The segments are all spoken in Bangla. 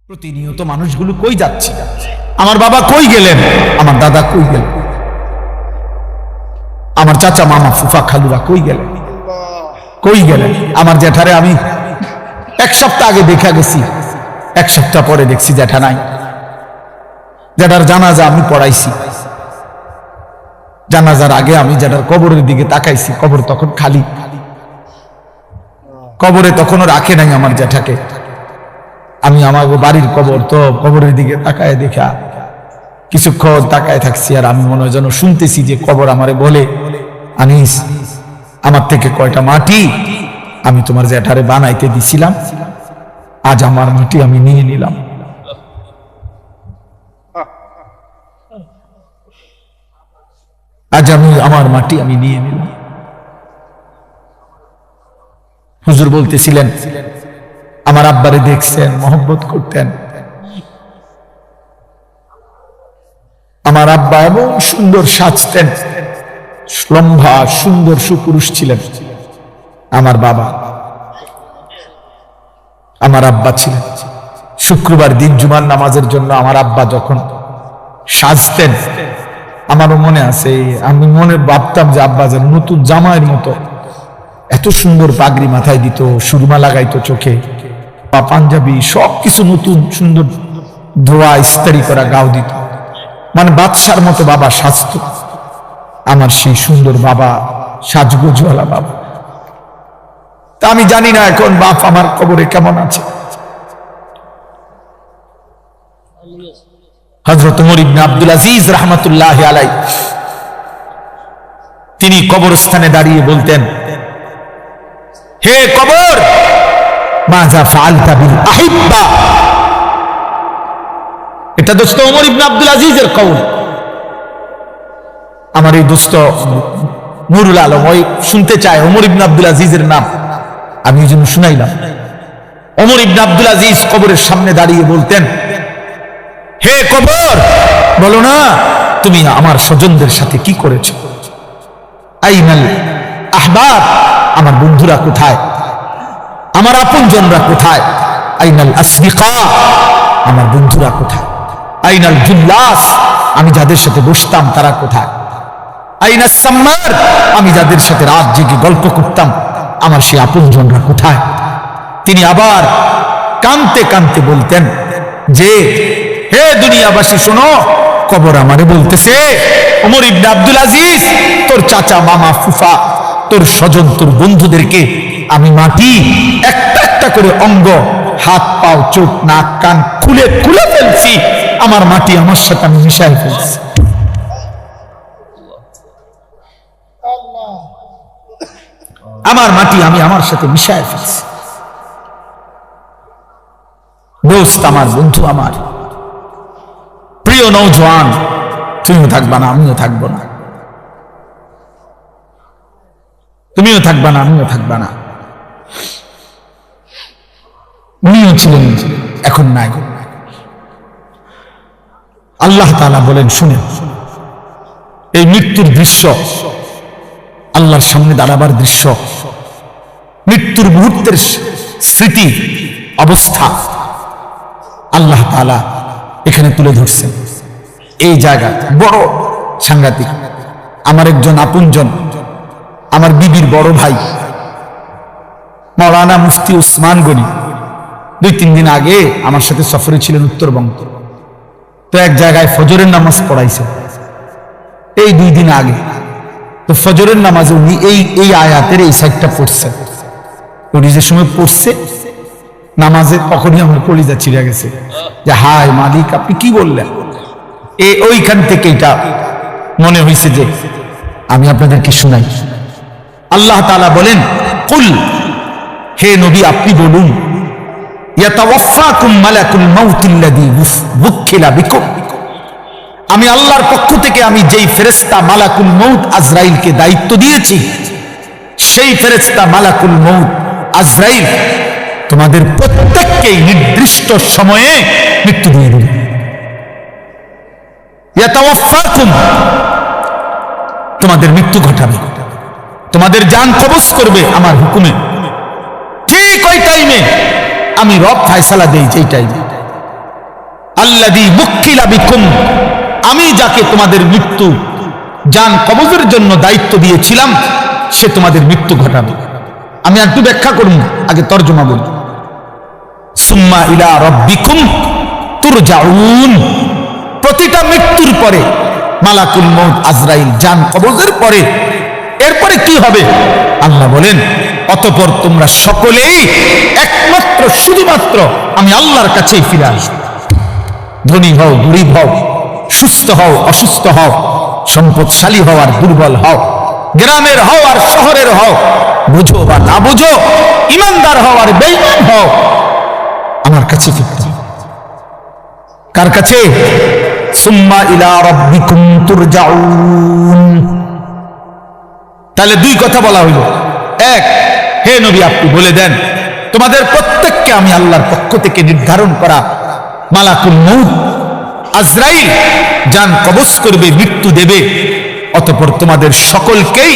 প্রতিনিয়ত মানুষগুলো কই যাচ্ছে, আমার বাবা কই গেলেন, আমার দাদা কই গেলেন, আমার চাচা মামা ফুফা খালুরা কই গেলেন, কই গেলেন। আমার জ্যাঠারে আমি এক সপ্তাহ আগে দেখা গেছি, এক সপ্তাহ পরে দেখছি জ্যাঠা নাই। জ্যাঠার জানাজা আমি পড়াইছি, জানাজার আগে আমি জ্যাঠার কবরের দিকে তাকাইছি, কবর তখন খালি, কবরে তখনও রাখে নাই আমার জ্যাঠাকে। আমি আমার বাড়ির কবর তো কবরের দিকে তাকায় দেখা কিছুক্ষণ তাকায় থাকছি, আর আমি মনে হয় যেন শুনতেছি যে কবর আমারে বলে, আনিস আমার থেকে কয়টা মাটি আমি তোমার জ্যাঠারে বানাইতে দিছিলাম, আজ আমার মাটি আমি নিয়ে নিলাম। আজ আমি আমার মাটি আমি নিয়ে নিলাম। হুজুর বলতেছিলেন আমার আব্বারে দেখছেন, মহব্বত করতেন। আমার আব্বা এমন সুন্দর সাজতেন, লম্বা সুন্দর সুপুরুষ ছিলেন। আমার বাবা, আমার আব্বা ছিলেন। শুক্রবার দিন জুমার নামাজের জন্য আমার আব্বা যখন সাজতেন, আমারও মনে আছে, আমি মনে ভাবতাম যে আব্বা যেন নতুন জামাইয়ের মতো এত সুন্দর পাগড়ি মাথায় দিত, সুরমা লাগাইতো চোখে, বা পাঞ্জাবি সবকিছু নতুন সুন্দর ধোয়া ইস্তারি করা গাও দিত, মানে বাদশার মতো বাবা সাজত। আমার সেই সুন্দর বাবা, সাজগোজওয়ালা বাবা। তা আমি জানি না এখন বাপ আমার কবরে কেমন আছে। হযরত ওমর ইবনে আব্দুল আজিজ রাহমাতুল্লাহি আলাইহি তিনি কবরস্থানে দাঁড়িয়ে বলতেন, হে কবর, মাযা ফাআলতা বিল আহিব্বা। এটা দোস্ত ওমর ইবনে আব্দুল আজিজের কওল। আমার এই দোস্ত নুরুল আলম ওই শুনতে চায় ওমর ইবনে আব্দুল আজিজের নাম, আমি এই জন্য শুনাইলাম। ওমর ইবনে আব্দুল আজিজ কবরের সামনে দাঁড়িয়ে বলতেন, হে কবর, বলো না তুমি আমার স্বজনদের সাথে কি করেছো? আইনাল আহবাব, আমার বন্ধুরা কোথায়, আমার আপনজনরা কোথায়? আইনাল আসদিকা, আমার বন্ধুরা কোথায়? আইনাল জুল্লাস, আমি যাদের সাথে বসতাম তারা কোথায়? আইনাস সাম্মার, আমি যাদের সাথে রাত জেগে গল্প করতাম আমার সেই আপনজনরা কোথায়? তিনি আবার কাঁদতে কাঁদতে বলতেন যে, হে দুনিয়াবাসী শোনো, কবর আমারে বলতেছে, ওমর ইবনে আব্দুল আজিজ, তোর চাচা মামা ফুফা, তোর স্বজন, তোর বন্ধুদেরকে আমি মাটি একটা একটা করে অঙ্গ, হাত পাও চোখ নাক কান খুলে খুলে ফেলছি, আমার মাটি আমার সাথে আমি মিশাই ফেলছি। আমার মাটি আমি আমার সাথে মিশাই ফেলছি। দোস্ত আমার, বন্ধু আমার, প্রিয় নওজোয়ান, তুমিও থাকবা না আমিও থাকবো না, তুমিও থাকবা না আমিও থাকবা না। উনিও ছিলেন, এখন নাই। আল্লাহ তাআলা বলেন, শুনে এই মৃত্যুর দৃশ্য, আল্লাহর সামনে দাঁড়াবার দৃশ্য, মৃত্যুর মুহূর্তের স্মৃতি অবস্থা আল্লাহ তাআলা এখানে তুলে ধরছেন। এই জায়গা বড় সাংঘাতিক। আমার একজন আপনজন, আমার বিবির বড় ভাই মাওলানা মুফতি উসমান গনি 2-3 দিন আগে আমার সাথে সফরে ছিলেন উত্তরবঙ্গ। তো এক জায়গায় ফজরের নামাজ পড়াইছে এই 2 দিন আগে। তো ফজরের নামাজে উনি এই আয়াতের এই সাইডটা পড়ছে। উনি যে সময় পড়ছে নামাজে, তখনই আমার কলিজা ছিঁড়ে গেছে যে হায় মালিক, আপনি কি বললেন? ওইখান থেকে এটা মনে হয়েছে যে আমি আপনাদেরকে শুনাই। আল্লাহ তাআলা বলেন, কুল, হে নবী আপনি বলুন, ইয়াতাওয়াফাকুম মালাকুল মাউতিল্লাযী বুক্কিলা বিকুম, আমি আল্লাহর পক্ষ থেকে আমি যেই ফেরেশতা মালাকুল মউত আজরাইলকে দায়িত্ব দিয়েছি, সেই ফেরেশতা মালাকুল মউত আজরাইল তোমাদের প্রত্যেককেই নির্দিষ্ট সময়ে মৃত্যু দিয়ে দিবে। ইয়াতাওয়াফাকুম, তোমাদের মৃত্যু ঘটাবে, তোমাদের জান কবজ করবে আমার হুকুমে। ঠিক ওই টাইমে আমি রব ফয়সালা দেই, যেই টাইমে আল্লাযী মুক্কিলা বিকুম, আমি যাকে তোমাদের মৃত্যু জান কবজের জন্য দায়িত্ব দিয়েছিলাম সে তোমাদের মৃত্যু ঘটাবে। আমি একটু ব্যাখ্যা করুন, আগে তর্জমা বলি। সুম্মা ইলা রাব্বিকুম তুরজাউন, প্রতিটা মৃত্যুর পরে মালাকুল মউত আজরাইল জান কবজের পরে এরপরে কি হবে? আল্লাহ বলেন অতঃপর তোমরা সকলেই একমাত্র শুধুমাত্র আমি আল্লাহর কাছেই ফিরে আসবে। ধনী হও গরিব হও, সুস্থ হও অসুস্থ হও, সম্পদশালী হও আর দুর্বল হও, গ্রামের হও আর শহরের হও, বুঝো বা না বুঝো, ইমানদার হও আর বেঈমান হও, আমার কাছে ফিরতে হবে। কার কাছে? সুম্মা ইলা রাব্বিকুম তুরজাউন। তাহলে দুই কথা বলা হইল। এক, হে নবী আপনি বলে দেন তোমাদের প্রত্যেককে আমি আল্লাহর পক্ষ থেকে নির্ধারণ করা মালাকুল মউত আজরাইল জান কবজ করবে, মৃত্যু দেবে, অতঃপর তোমাদের সকলকেই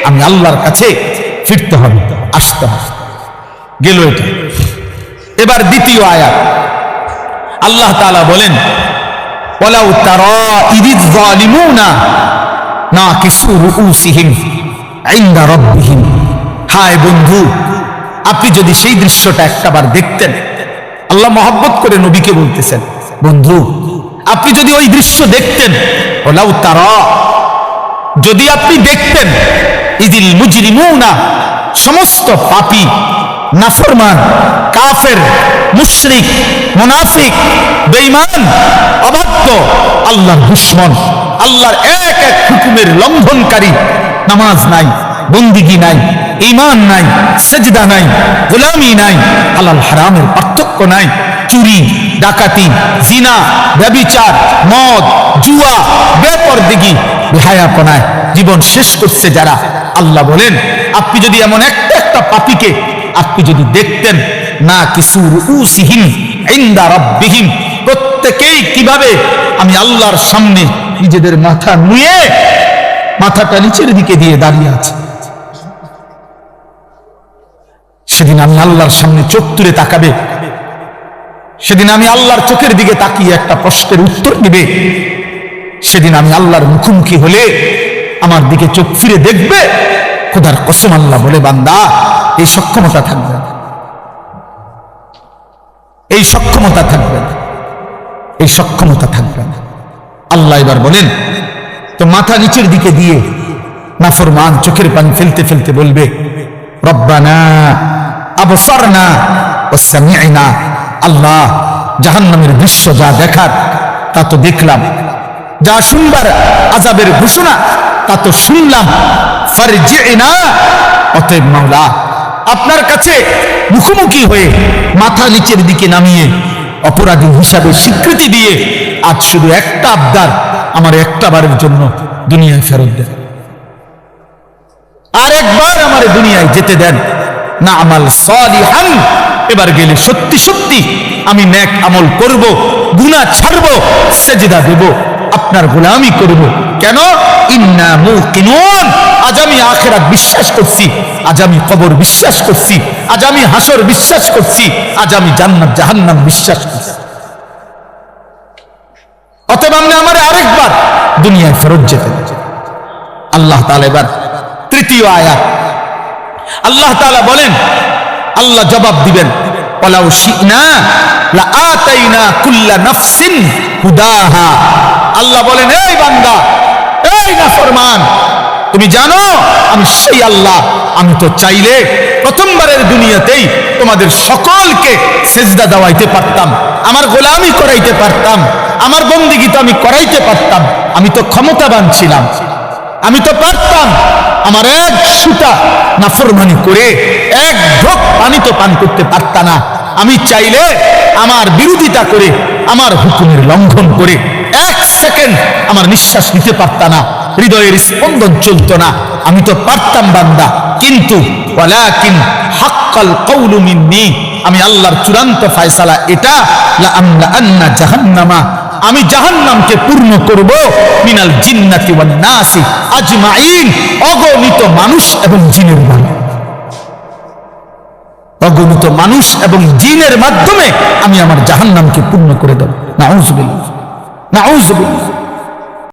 আমি আল্লাহর কাছে ফিরতে হবে, আসতে হবে। গেল এটা। এবার দ্বিতীয় আয়াত আল্লাহ তাআলা বলেন ওয়ালাউ তারা ইযিয যালিমুনা নাকিসু রুউসিহিম ইনদা রাব্বিহিম। হায় বন্ধু, আপনি যদি সেই দৃশ্যটা একটাবার দেখতেন। আল্লাহ মহব্বত করে নবীকে বলতেছেন, বন্ধু আপনি যদি ওই দৃশ্য দেখতেন, ওয়ালাউ তারা, যদি আপনি দেখতেন, ইযিল মুজরিমুনা, সমস্ত পাপী নাফরমান কাফের মুশরিক মুনাফিক বেঈমান অবাধ্য আল্লাহর দুশমন, আল্লাহর এক এক হুকুমের লঙ্ঘনকারী, নামাজ নাই, বন্দিগি নাই, ঈমান নাই, সেজদা নাই, গোলামি নাই, হালাল হারামের পার্থক্য নাই, চুরি ডাকাতি জিনা ব্যভিচার মদ জুয়া বেপরদিগি বেহায়াপনায় জীবন শেষ করছে যারা, আল্লাহ বলেন আপনি যদি এমন একটা একটা পাপীকে আপনি যদি দেখতেন, না কিছু রুউসিহিম ইনদা রাব্বিহিম, প্রত্যেকেই কিভাবে আমি আল্লাহর সামনে নিজেদের মাথা নুয়ে মাথাটা নিচের দিকে দিয়ে দাঁড়িয়ে আছে। সেদিন আমি আল্লাহর সামনে চোখ তুলে তাকাবে, সেদিন আমি আল্লাহর চোখের দিকে তাকিয়ে একটা প্রশ্নের উত্তর দিবে, সেদিন আমি আল্লাহর মুখোমুখি হলে আমার দিকে চোখ ফিরে দেখবে। খোদার কসম আল্লাহ বলে বান্দা এই সক্ষমতা থাকবে না, এই সক্ষমতা থাকবে না, এই সক্ষমতা থাকবে না। আল্লাহ এবার বলেন তো মাথা নিচের দিকে দিয়ে নাফরমান চোখের পানি ফেলতে ফেলতে বলবে রব্বানা আবসারনা ওয়া সামি'না, আল্লাহ জাহান্নামের দৃশ্য যা দেখার তা তো দেখলাম, যা শুনবার আযাবের ঘোষণা তা তো শুনলাম, ফারজি'না, অতএব মাওলা আপনার কাছে মুখোমুখি হয়ে মাথা নিচের দিকে নামিয়ে অপরাধী হিসাবে স্বীকৃতি দিয়ে আজ শুধু একটা আবদার, আমার একটা বারের জন্য দুনিয়ায় ফেরত দেন, আর একবার আমার দুনিয়ায় যেতে দেন, না আমাল সালিহান, এবার গেলে সত্যি সত্যি আমি নেক আমল করব, গুনাহ ছাড়ব, সেজদা দেব, আপনার গোলামি করব। কেন? ইন্না মুকিনুন, আজ আমি আখিরাত বিশ্বাস করছি, আজ আমি কবর বিশ্বাস করছি, আজ আমি হাসর বিশ্বাস করছি, আজ আমি জান্নাত জাহান্নাম বিশ্বাস করছি। অতএব আপনি আমার আরেকবার দুনিয়ায় ফেরত যেতে দেন। আল্লাহ তাআলা এবার তৃতীয় আয়াত আল্লাহ তাআলা বলেন, আল্লাহ জবাব দিবেন ওয়ালাউ শি'না লাআতাইনা কুল্লা নাফসিন হুদাহা। আল্লাহ বলেন এই বান্দা, এই নাফরমান, তুমি জানো আমি সেই আল্লাহ, আমি তো চাইলে প্রথমবারের দুনিয়াতেই তোমাদের সকলকে সেজদা দেওয়াইতে পারতাম, আমার গোলামি করাইতে পারতাম, আমার বন্দিগি তো আমি করাইতে পারতাম, আমি তো ক্ষমতাবান ছিলাম, আমি তো পারতাম আমার এক সুতা নাফরমানি করে এক ঢোক পানি তো পান করতে পারতাম না, আমি চাইলে আমার বিরোধিতা করে আমার হুকুমের লঙ্ঘন করে এক সেকেন্ড আমার নিঃশ্বাস নিতে পারতাম না, হৃদয়ের স্পন্দন চলতো না, আমি তো পারতাম বান্দা, কিন্তু ওয়ালাকিন হাক্কাল কওলু মিন্নি, আমি আল্লাহর চূড়ান্ত ফয়সালা এটা, লা আমলা আন্না জাহান্নামা, আমি জাহান্নামকে পূর্ণ করব, মিনাল জিন্নাতি ওয়ান নাসি আজমাইন, অগণিত মানুষ এবং জিনের দ্বারা। অগণিত মানুষ এবং জিনের মাধ্যমে আমি আমার জাহান্নামকে পূর্ণ করে দেব। নাউযুবিল্লাহ, নাউযুবিল্লাহ।